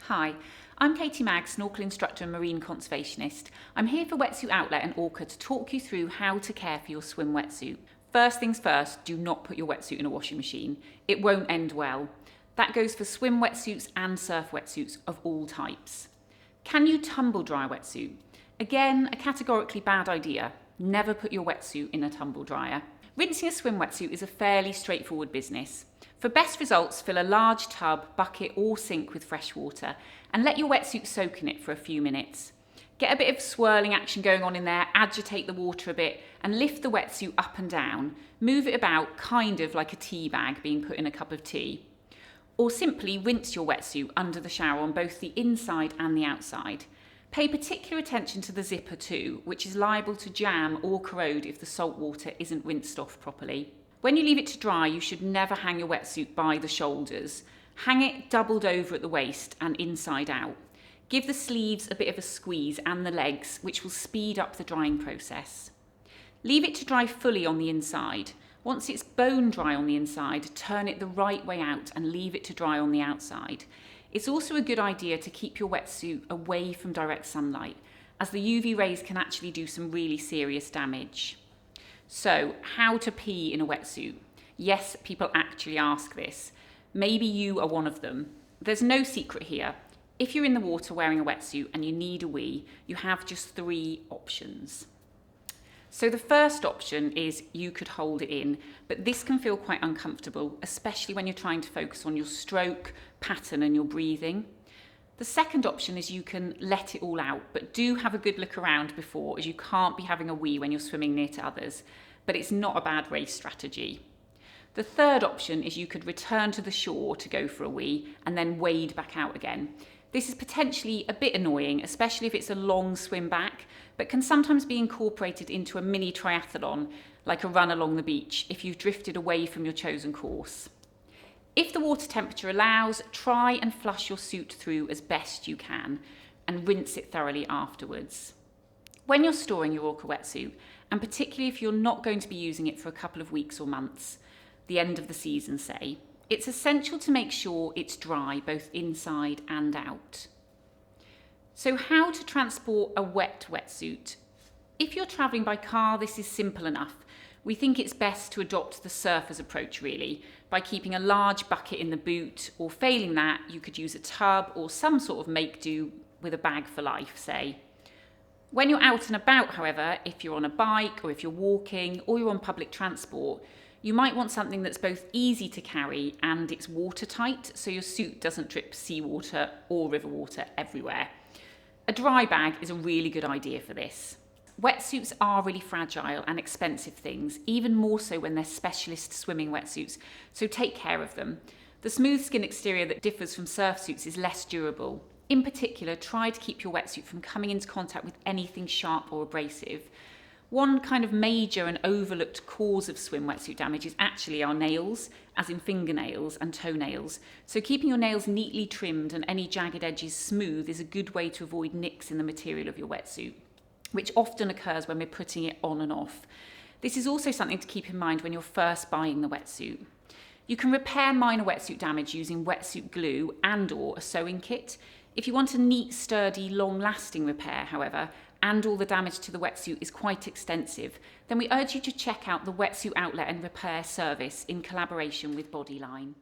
Hi, I'm Katie Magg, snorkel instructor and marine conservationist. I'm here for Wetsuit Outlet and Orca to talk you through how to care for your swim wetsuit. First things first, do not put your wetsuit in a washing machine. It won't end well. That goes for swim wetsuits and surf wetsuits of all types. Can you tumble dry a wetsuit? Again, a categorically bad idea. Never put your wetsuit in a tumble dryer. Rinsing a swim wetsuit is a fairly straightforward business. For best results, fill a large tub, bucket or sink with fresh water and let your wetsuit soak in it for a few minutes. Get a bit of swirling action going on in there, agitate the water a bit and lift the wetsuit up and down. Move it about kind of like a tea bag being put in a cup of tea. Or simply rinse your wetsuit under the shower on both the inside and the outside. Pay particular attention to the zipper too, which is liable to jam or corrode if the salt water isn't rinsed off properly. When you leave it to dry, you should never hang your wetsuit by the shoulders. Hang it doubled over at the waist and inside out. Give the sleeves a bit of a squeeze and the legs, which will speed up the drying process. Leave it to dry fully on the inside. Once it's bone dry on the inside, turn it the right way out and leave it to dry on the outside. It's also a good idea to keep your wetsuit away from direct sunlight, as the UV rays can actually do some really serious damage. So, how to pee in a wetsuit? Yes, people actually ask this. Maybe you are one of them. There's no secret here. If you're in the water wearing a wetsuit and you need a wee, you have just 3 options. So the first option is you could hold it in, but this can feel quite uncomfortable, especially when you're trying to focus on your stroke pattern and your breathing. The second option is you can let it all out, but do have a good look around before, as you can't be having a wee when you're swimming near to others, but it's not a bad race strategy. The third option is you could return to the shore to go for a wee and then wade back out again. This is potentially a bit annoying, especially if it's a long swim back, but can sometimes be incorporated into a mini triathlon, like a run along the beach, if you've drifted away from your chosen course. If the water temperature allows, try and flush your suit through as best you can and rinse it thoroughly afterwards. When you're storing your Orca wetsuit, and particularly if you're not going to be using it for a couple of weeks or months, the end of the season say, it's essential to make sure it's dry both inside and out. So how to transport a wet wetsuit? If you're travelling by car, this is simple enough. We think it's best to adopt the surfer's approach really, by keeping a large bucket in the boot, or failing that, you could use a tub or some sort of make-do with a bag for life, say. When you're out and about, however, if you're on a bike or if you're walking or you're on public transport, you might want something that's both easy to carry and it's watertight, so your suit doesn't drip seawater or river water everywhere. A dry bag is a really good idea for this. Wetsuits are really fragile and expensive things, even more so when they're specialist swimming wetsuits, so take care of them. The smooth skin exterior that differs from surf suits is less durable. In particular, try to keep your wetsuit from coming into contact with anything sharp or abrasive. One kind of major and overlooked cause of swim wetsuit damage is actually our nails, as in fingernails and toenails. So keeping your nails neatly trimmed and any jagged edges smooth is a good way to avoid nicks in the material of your wetsuit, which often occurs when we're putting it on and off. This is also something to keep in mind when you're first buying the wetsuit. You can repair minor wetsuit damage using wetsuit glue and/or a sewing kit. If you want a neat, sturdy, long-lasting repair, however, and all the damage to the wetsuit is quite extensive, then we urge you to check out the Wetsuit Outlet and Repair service in collaboration with Bodyline.